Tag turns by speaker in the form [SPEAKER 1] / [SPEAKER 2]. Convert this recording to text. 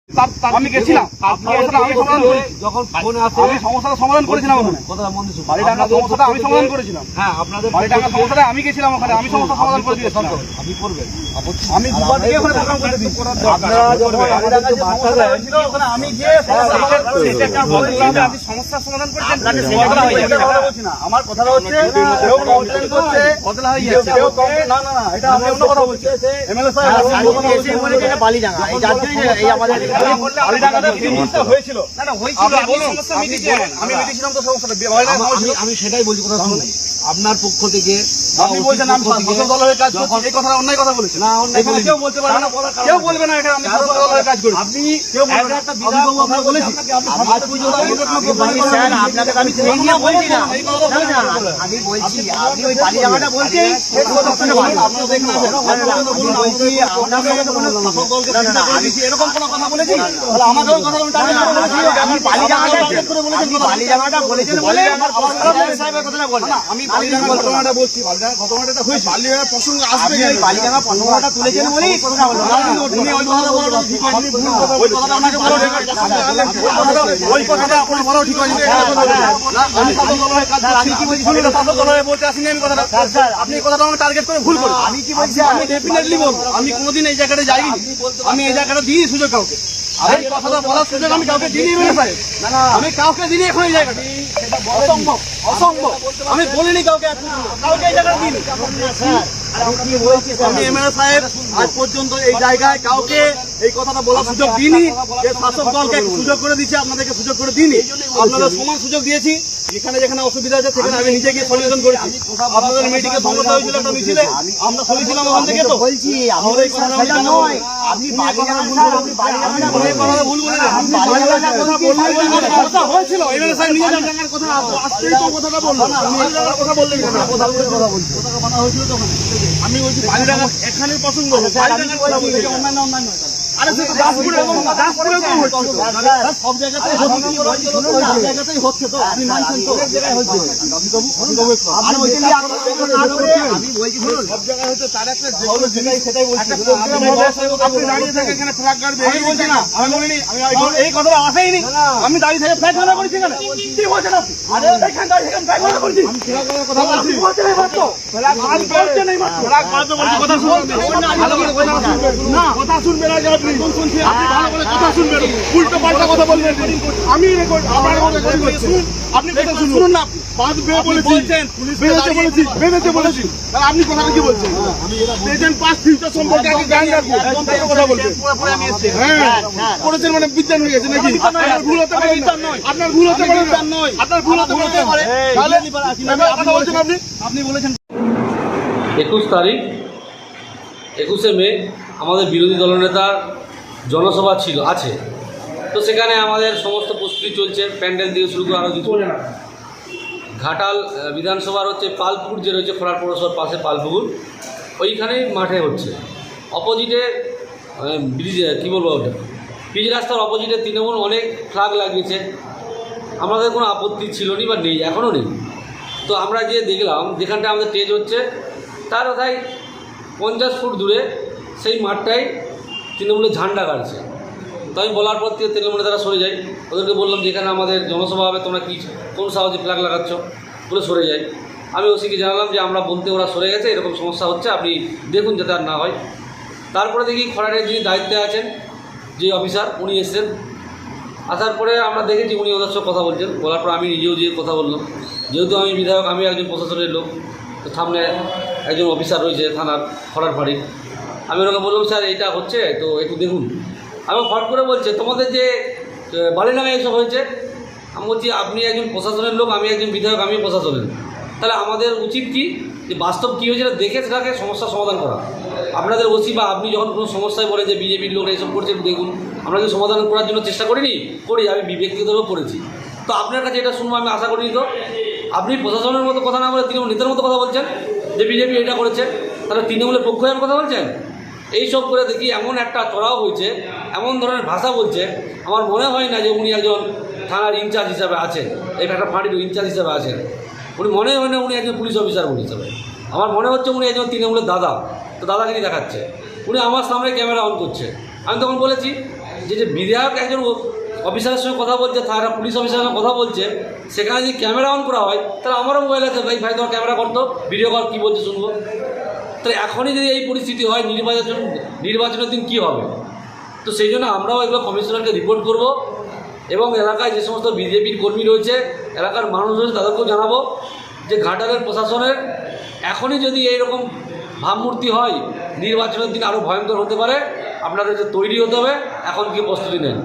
[SPEAKER 1] আমি গেছিলাম,
[SPEAKER 2] যখন ফোনে আসে
[SPEAKER 1] আমি সমস্যাটা সমাধান করেছিলাম ওখানে।
[SPEAKER 2] কথা মনে শুনুন,
[SPEAKER 1] বাড়িটাঙ্গার সমস্যাটা আমি সমাধান করেছিলাম।
[SPEAKER 2] হ্যাঁ আপনাদের
[SPEAKER 1] বাড়িটাঙ্গার সমস্যাটা আমি গেছিলাম ওখানে, আমি সমস্যা সমাধান করে দিয়েছিলাম।
[SPEAKER 2] আপনি করবেন,
[SPEAKER 1] আমি দুবার গিয়ে ওখানে প্রোগ্রাম করে দিই।
[SPEAKER 2] আপনারা যখন বাড়িটাঙ্গার যে সমস্যাটা
[SPEAKER 1] হয়েছিল ওখানে আমি গিয়ে সেটা বললাম যে আপনি সমস্যা সমাধান করেছেন, তাহলে সেটা হয়ে যাবে। কথা বলছি না, আমার কথাটা হচ্ছে কেউ কমপ্লেইন করছে, বদলা হয়ে যাচ্ছে। কেউ কমপ্লেইন না না না, এটা আমি অন্য কথা বলছি। এমএলএ সাহেব এসে বলেছে এটা বালিডাঙ্গা, এই যাচ্ছে এই আমাদের বালিডাঙ্গাতে কি জিনিসটা হয়েছিল। না না হয়েছিল, আপনি সমস্যা মিটিয়েছেন। আমি মিটিয়েছিলাম তো সমস্যাটা।
[SPEAKER 2] আমি সেটাই বলছি, কথা শুনুন। আপনার পক্ষ থেকে
[SPEAKER 1] আপনি বলছেন আমি শাসক দলের কাজ করছি, এই কথাটা অন্যায় কথা বলেছেন।
[SPEAKER 2] না অন্যায়
[SPEAKER 1] এখানে কেউ বলতে পারে না, কেউ বলবে না এটা আমি শাসক দলের কাজ করি।
[SPEAKER 2] আপনি
[SPEAKER 1] কেউ বলবে না,
[SPEAKER 2] একটা বিধায়ক কথা বলেছি, আজ পর্যন্ত
[SPEAKER 3] স্যার আপনাকে আমি চিনি না বলছি না, আমি বলছি আপনি ওই বালিডাঙ্গাটা বলছেন
[SPEAKER 1] এরকম কোনো কথা বলেছি, তাহলে আমাকেও কথা
[SPEAKER 3] বালিডাঙ্গাটা বলেছেন বলে
[SPEAKER 1] সাহেবের কথাটা বলেন। আমি বালিডাঙ্গার ঘটনাটা বলছি, বালিডাঙ্গার ঘটনাটা হয়েছে, বালিডাঙ্গার প্রসঙ্গ আসবে,
[SPEAKER 3] বালিডাঙ্গা পণ্যটা তুলেছেন বলেই কথাটা বললাম।
[SPEAKER 1] উনি ওই কথাটা বলাটা ঠিক হয়নি, ওই কথাটা আপনাকে বলা ঠিক হয়নি, ওই কথাটা আপনার বলা ঠিক হয়নি। আমি শাসক দলের কাজ করছি, কি বলছি শুনুন, শাসক দলের বলতে আসিনি আমি কথাটা। আপনি এই কথাটা আমাকে টার্গেট করে ভুল করেন।
[SPEAKER 3] আমি কি বলছি,
[SPEAKER 1] আমি ডেফিনেটলি বলবো, আমি কোনোদিন এই জায়গাটা যাইনি, আমি এই জায়গাটা দিই সুযোগ কাউকে। আর এই কথাটা বলার সুযোগ আমি কাউকে দিইনি, আমি কাউকে দিইনি এখন এই জায়গাটা। অসম্ভব, অসম্ভব, আমি বলিনি কাউকে, কাউকে এই জায়গাটা দিইনি। আমি এমএলএ সাহেব আজ পর্যন্ত এই জায়গায় কাউকে এই কথাটা বলার সুযোগ দিইনি। যে শাসক দলকে সুযোগ করে দিয়েছি, আপনাদেরকে সুযোগ করে দিইনি। আপনাদের সমান সুযোগ দিয়েছি, যেখানে যেখানে অসুবিধা আছে সেখানে আমি নিজে গিয়ে সলিউশন করেছি। আপনাদের মিটিংয়ে সমস্যা হয়েছিল একটা মিছিলে, আমরা সলিয়েছিলাম ওখান থেকে। তো
[SPEAKER 3] বলছি
[SPEAKER 1] আমাদের এই কথাটা
[SPEAKER 3] সেটা নয়, আপনি বালিডাঙ্গা
[SPEAKER 1] ভুল বলেছেন, কথা বললেন, কথা হয়েছিল এমএলএ সাহেব নিজে জানার কথা, আজকেই তো কথাটা বললাম। কথা বললেন কেন? কথা বলছি, কথা বলা হয়েছিল তখন। আমি বলছি বালিডাঙ্গা এখানে প্রসঙ্গ, বালিডাঙ্গার কথা বলছি, অন্যান্য অন্যান্য। আরে সে দাসপুরে দাসপুরে তো হচ্ছে, সব জায়গাতেই হচ্ছে, সব জায়গাতেই হচ্ছে। তো আপনি মানছেন তো সব জায়গায় হচ্ছে, আমি বলছি শুনুন সব জায়গায় হচ্ছে। তার একটা সেটাই বলছি, আপনি দাঁড়িয়ে থেকে এখানে ফ্ল্যাগ গাড়বে, আমি বলছি না, আমি বলিনি, আমি এই কথাটা আসেইনি। আমি দাঁড়িয়ে থেকে ফ্ল্যাগ গাড়া করেছি এখানে, কি বলছেন আপনি? আরে এখানে দাঁড়িয়ে এখানে ফ্ল্যাগ গাড়া করেছি, আমি ফ্ল্যাগ গাড়ার কথা বলছি, বলতে নাই মাত্র ফ্ল্যাগ গাড়তে নাই মাত্র ফ্ল্যাগ গাড়তে বলছি। কথা শুনবেন না, কথা শুনবেন আগে, আপনি শুনছি, আপনি ভালো করে কথা শুনবেন, উল্টো পাল্টা কথা বলবেন। আমি রেকর্ড আমার রেকর্ডিং করছি, আপনি কথা শুনুন না। বাদ বেয়ে বলেছেন, বেঁধেছে বলেছি, তাহলে আপনি কথাটা কি বলছেন? প্রেজেন্ট পাস্ট ফিউচার সম্পর্কে আগে জ্ঞান রাখুন, কথা বলছেন। হ্যাঁ করেছেন মানে বিজ্ঞান হয়ে গেছে নাকি? আপনার ভুল হতে পারে, আপনার ভুল হতে পারে, আপনার ভুল হতে পারে। তাহলে কথা বলছেন আপনি বলেছেন
[SPEAKER 4] 21 তারিখ 21শে মে আমাদের বিরোধী দলনেতার জনসভা ছিল আছে। তো সেখানে আমাদের সমস্ত প্রস্তুতি চলছে, প্যান্ডেল দিয়ে শুরু করে আরও কিছু। ঘাটাল বিধানসভার হচ্ছে পালপুকুর যে রয়েছে, খোলার পৌরসভার পাশে পালপুকুর, ওইখানেই মাঠে হচ্ছে। অপোজিটে ব্রিজ, কী বলবো, ওটা পিচ রাস্তার অপোজিটে তৃণমূল অনেক ফ্ল্যাগ লাগিয়েছে। আমাদের কোনো আপত্তি ছিল না বা নেই, এখনও নেই। তো আমরা যে দেখলাম যেখানটা আমাদের স্টেজ হচ্ছে তার কোথায় 50 ফুট দূরে সেই মাঠটাই তৃণমূলের ঝান্ডা কাটছে। তো আমি বলার পর থেকে তৃণমূলে তারা সরে যায়। ওদেরকে বললাম যেখানে আমাদের জনসভা হবে তোমরা কি কোন সাহসে ফ্ল্যাগ লাগাচ্ছ, বলে সরে যায়। আমি ওসিকে জানালাম যে আমরা বলতে ওরা সরে গেছে, এরকম সমস্যা হচ্ছে, আপনি দেখুন যাতে আর না হয়। তারপরে দেখি খরারের যিনি দায়িত্বে আছেন যে অফিসার, উনি এসেছেন। আসার পরে আমরা দেখেছি উনি ওদের সঙ্গে কথা বলছেন। বলার পর আমি নিজেও যেয়ে কথা বললাম, যেহেতু আমি বিধায়ক, আমি একজন প্রশাসনের লোক, তো সামনে একজন অফিসার রয়েছে থানার খরার ফাঁড়ি। আমি ওনাকে বললাম স্যার এইটা হচ্ছে তো একটু দেখুন। আমি ফট করে বলছে তোমাদের যে বালিডাঙ্গায় এইসব হয়েছে। আমি বলছি আপনি একজন প্রশাসনের লোক, আমি একজন বিধায়ক, আমি প্রশাসনের, তাহলে আমাদের উচিত কি যে বাস্তব কী হয়েছে দেখে সেটাকে সমস্যার সমাধান করা। আপনাদের ওসি বা আপনি যখন কোনো সমস্যায় বলে যে বিজেপির লোক এইসব করছে দেখুন, আমরা কি সমাধান করার জন্য চেষ্টা করিনি? করি, আমি ব্যক্তিগতভাবে করেছি। তো আপনার কাছে এটা শুনবো আমি আশা করিনি। তো আপনি প্রশাসনের মতো কথা না বলে তৃণমূল নেতার মতো কথা বলছেন যে বিজেপি এটা করেছে, তাহলে তৃণমূলের পক্ষ হয়ে কথা বলছেন। এইসব করে দেখি এমন একটা চড়াও হয়েছে, এমন ধরনের ভাষা বলছে, আমার মনে হয় না যে উনি একজন থানার ইনচার্জ হিসাবে আছেন, এই একটা ফাঁড়ির ইনচার্জ হিসাবে আছেন। উনি মনে হয় না উনি একজন পুলিশ অফিসার হিসাবে। আমার মনে হচ্ছে উনি একজন তৃণমূলের দাদা, তো দাদাগিরি দেখাচ্ছে। উনি আমার সামনে ক্যামেরা অন করছে। আমি তখন বলেছি যে বিধায়ক একজন অফিসারের সঙ্গে কথা বলছে, তারা পুলিশ অফিসারের সঙ্গে কথা বলছে, সেখানে যদি ক্যামেরা অন করা হয় তাহলে আমারও মোবাইল আছে, ভাই তোমার ক্যামেরা করতো, ভিডিও কল কী বলছে শুনবো। তাহলে এখনই যদি এই পরিস্থিতি হয় নির্বাচনের দিন কী হবে? তো সেই জন্য আমরাও এবার কমিশনারকে রিপোর্ট করব এবং এলাকায় যে সমস্ত বিজেপির কর্মী রয়েছে, এলাকার মানুষ রয়েছে, তাদেরকেও জানাবো যে ঘাটালের প্রশাসনের এখনই যদি এইরকম ভাবমূর্তি হয়, নির্বাচনের দিন আরও ভয়ঙ্কর হতে পারে। আপনাদের যে তৈরি হতে হবে, এখন কি প্রস্তুতি নেন।